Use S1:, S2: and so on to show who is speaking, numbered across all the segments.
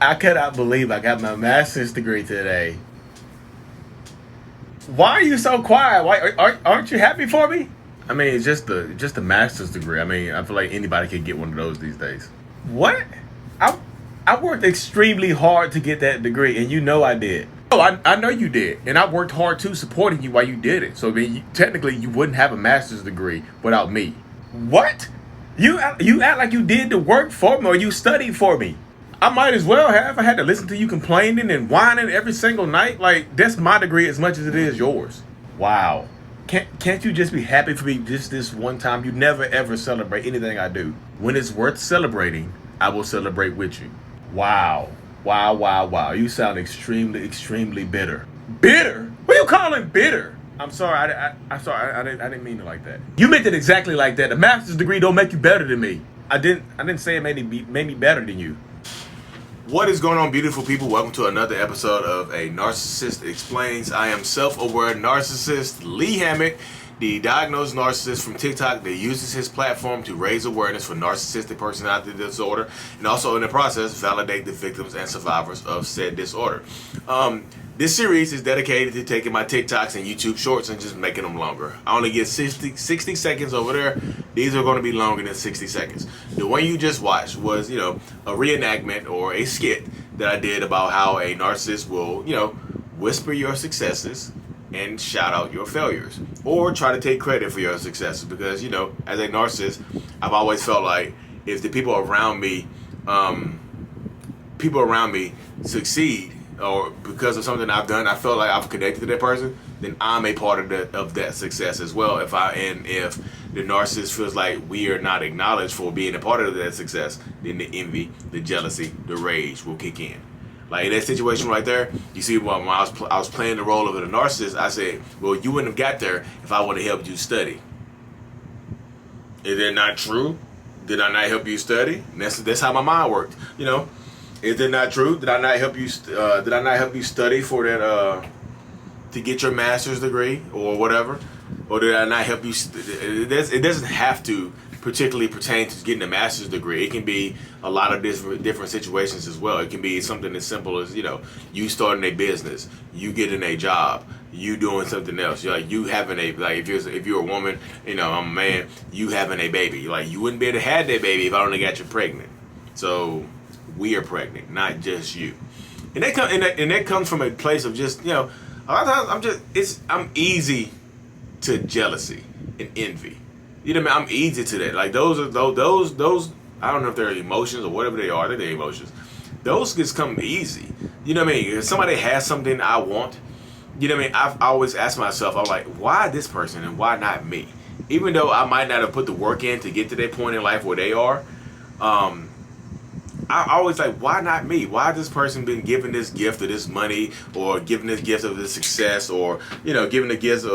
S1: I cannot believe I got my master's degree today. Why are you so quiet? Why aren't you happy for me? I mean, it's just the master's degree. I mean, I feel like anybody could get one of those these days. What? I I worked extremely hard to get that degree, and you know I did. Oh, I know you did, and I worked hard too, supporting you while you did it. So I mean, technically, you wouldn't have a master's degree without me. What? You act like you did the work for me, or you studied for me. I might as well have. I had to listen to you complaining and whining every single night. Like, that's my degree as much as it is yours. Wow. Can't you just be happy for me just this one time? You never ever celebrate anything I do. When it's worth celebrating, I will celebrate with you. Wow. Wow, wow, wow. You sound extremely, extremely bitter. Bitter? What are you calling bitter? I'm sorry. I'm sorry. I didn't mean it like that. You meant it exactly like that. A master's degree don't make you better than me. I didn't say it made me better than you.
S2: What is going on, beautiful people? Welcome to another episode of A Narcissist Explains. I am self-aware narcissist Lee Hammock, the diagnosed narcissist from TikTok that uses his platform to raise awareness for narcissistic personality disorder and also in the process validate the victims and survivors of said disorder. This series is dedicated to taking my TikToks and YouTube shorts and just making them longer. I only get 60 seconds over there. These are going to be longer than 60 seconds. The one you just watched was, a reenactment or a skit that I did about how a narcissist will, whisper your successes and shout out your failures or try to take credit for your successes because, as a narcissist, I've always felt like if the people around me succeed or because of something I've done, I feel like I've connected to that person, then I'm a part of that success as well. If the narcissist feels like we are not acknowledged for being a part of that success, then the envy, the jealousy, the rage will kick in. Like in that situation right there, you see when I was playing the role of a narcissist, I said, well, you wouldn't have got there if I would have helped you study. Is that not true? Did I not help you study? And that's how my mind worked, Is it not true? Did I not help you? Did I not help you study for that to get your master's degree or whatever? Or did I not help you? It doesn't have to particularly pertain to getting a master's degree. It can be a lot of different situations as well. It can be something as simple as you starting a business, you getting a job, you doing something else. You having if you're a woman, I'm a man, you having a baby. Like you wouldn't be able to have that baby if I only got you pregnant. So we are pregnant, not just you. And that comes from a place of just, a lot of times I'm easy to jealousy and envy. I'm easy to that. Like those I don't know if they're emotions or whatever they are, they're emotions. Those just come easy. You know what I mean? If somebody has something I want, I've always asked myself, I'm like, why this person and why not me? Even though I might not have put the work in to get to that point in life where they are, I always like, why not me? Why has this person been given this gift of this money, or given this gift of this success, or given the gift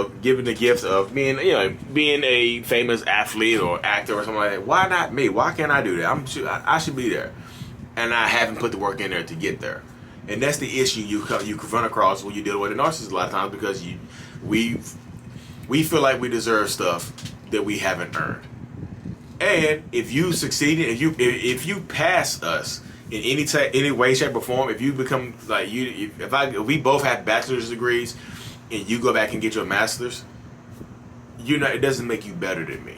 S2: of being being a famous athlete or actor or something like that? Why not me? Why can't I do that? I should be there, and I haven't put the work in there to get there. And that's the issue you run across when you deal with a narcissist a lot of times because we feel like we deserve stuff that we haven't earned. And if you succeeded, if you pass us in any way, shape, or form, if you become like if we both have bachelor's degrees, and you go back and get your master's, it doesn't make you better than me.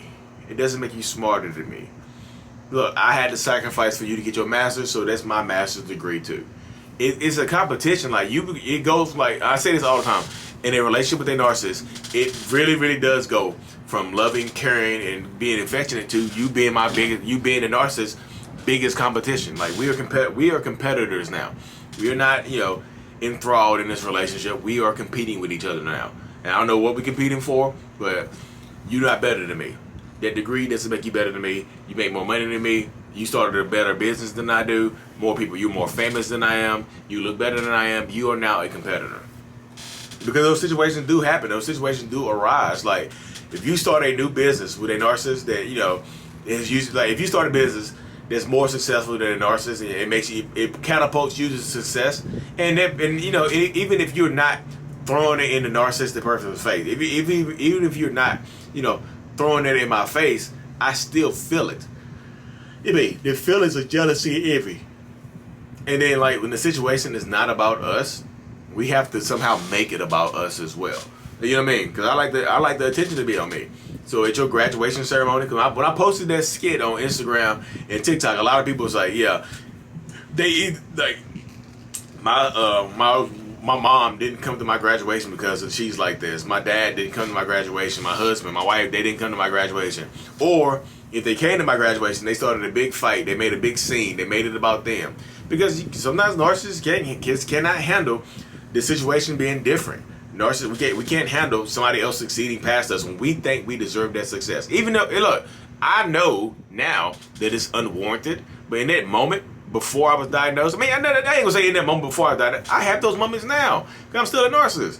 S2: It doesn't make you smarter than me. Look, I had to sacrifice for you to get your master's, so that's my master's degree too. It's a competition. Like it goes like I say this all the time. In a relationship with a narcissist, it really, really does go from loving, caring, and being affectionate to you being the narcissist's biggest competition. Like we are competitors now. We are not, enthralled in this relationship. We are competing with each other now. And I don't know what we're competing for, but you're not better than me. That degree doesn't make you better than me. You make more money than me. You started a better business than I do. You're more famous than I am. You look better than I am. You are now a competitor. Because those situations do happen. Those situations do arise. Like, if you start a new business with a narcissist that, is usually like if you start a business that's more successful than a narcissist, it catapults you to success. And even if you're not throwing it in the narcissistic person's face, even if you're not, throwing it in my face, I still feel it. The feelings of jealousy and envy And then, like, when the situation is not about us, we have to somehow make it about us as well. You know what I mean? Because I like the attention to be on me. So at your graduation ceremony, when I posted that skit on Instagram and TikTok, a lot of people was like, yeah, they like my mom didn't come to my graduation because she's like this. My dad didn't come to my graduation. My husband, my wife, they didn't come to my graduation. Or if they came to my graduation, they started a big fight. They made a big scene. They made it about them. Because sometimes kids cannot handle the situation being different. We can't handle somebody else succeeding past us when we think we deserve that success. Even though, look, I know now that it's unwarranted, but in that moment, before I was diagnosed, I ain't gonna say in that moment before I was diagnosed, I have those moments now, because I'm still a narcissist.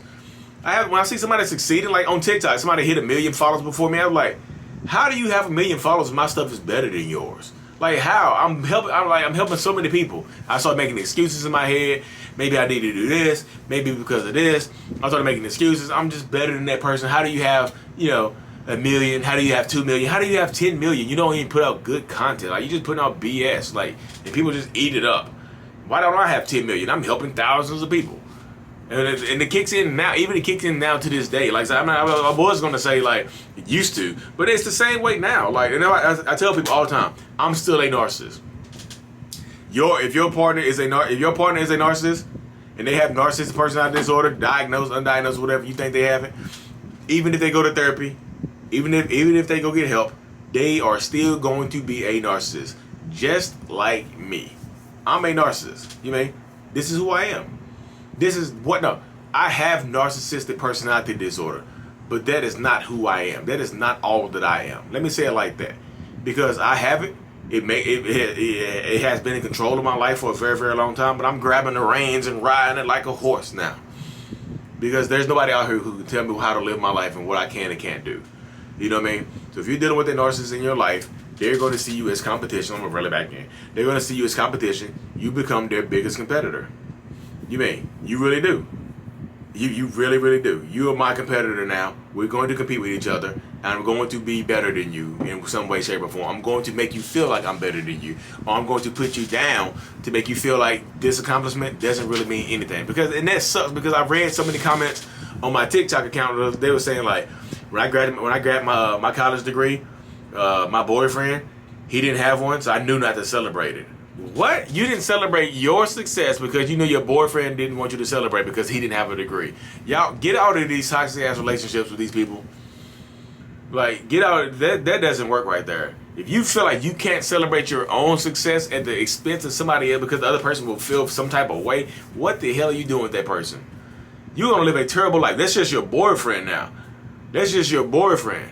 S2: When I see somebody succeeding, like on TikTok, somebody hit 1 million followers before me, I'm like, how do you have 1 million followers if my stuff is better than yours? Like, how? I'm helping so many people. I started making excuses in my head. Maybe I need to do this. Maybe because of this. I started making excuses. I'm just better than that person. How do you have, 1 million? How do you have 2 million? How do you have 10 million? You don't even put out good content. Like, you just putting out BS. Like, and people just eat it up. Why don't I have 10 million? I'm helping thousands of people. And it kicks in now. Even it kicks in now to this day. Like, I was gonna say like it used to, but it's the same way now. Like, I tell people all the time, I'm still a narcissist. If your partner is a narcissist, and they have narcissistic personality disorder, diagnosed, undiagnosed, whatever you think they have it, even if they go to therapy, even if they go get help, they are still going to be a narcissist, just like me. I'm a narcissist. This is who I am. I have narcissistic personality disorder, but that is not who I am. That is not all that I am. Let me say it like that. Because I have it, it has been in control of my life for a very, very long time, but I'm grabbing the reins and riding it like a horse now. Because there's nobody out here who can tell me how to live my life and what I can and can't do. You know what I mean? So if you're dealing with a narcissist in your life, they're going to see you as competition. I'm going to reel it back in. They're going to see you as competition. You become their biggest competitor. You really do. You really, really do. You are my competitor now. We're going to compete with each other, and I'm going to be better than you in some way, shape, or form. I'm going to make you feel like I'm better than you, or I'm going to put you down to make you feel like this accomplishment doesn't really mean anything. And that sucks, because I've read so many comments on my TikTok account. They were saying like, when I grabbed my college degree, my boyfriend, he didn't have one, so I knew not to celebrate it. What? You didn't celebrate your success because you knew your boyfriend didn't want you to celebrate because he didn't have a degree. Y'all, get out of these toxic ass relationships with these people. Like, get out. That doesn't work right there. If you feel like you can't celebrate your own success at the expense of somebody else because the other person will feel some type of way, what the hell are you doing with that person? You're going to live a terrible life. That's just your boyfriend now. That's just your boyfriend.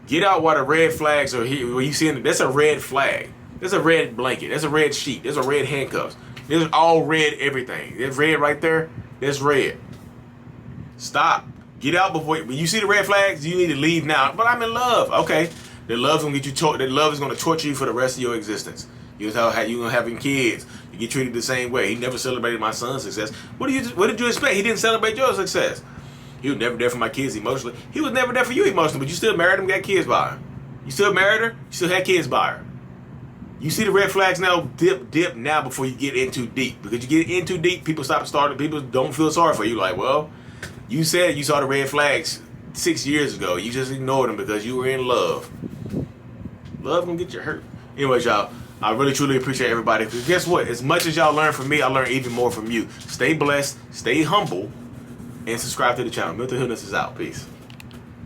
S2: Get out while the red flags are here. When you see it, that's a red flag. That's a red blanket. That's a red sheet. There's a red handcuffs. There's all red everything. There's red right there. That's red. Stop. Get out before. When you see the red flags, you need to leave now. But I'm in love. Okay. That love's gonna get you. That love is gonna torture you for the rest of your existence. You're gonna having kids. You get treated the same way. He never celebrated my son's success. What did you expect? He didn't celebrate your success. He was never there for my kids emotionally. He was never there for you emotionally. But you still married him, got kids by him. You still married her. You still had kids by her. You see the red flags now, dip now before you get in too deep. Because you get in too deep, people people don't feel sorry for you. Like, well, you said you saw the red flags 6 years ago. You just ignored them because you were in love. Love gonna get you hurt. Anyways, y'all, I really truly appreciate everybody. Because guess what? As much as y'all learn from me, I learn even more from you. Stay blessed, stay humble, and subscribe to the channel. Mental Healness is out. Peace.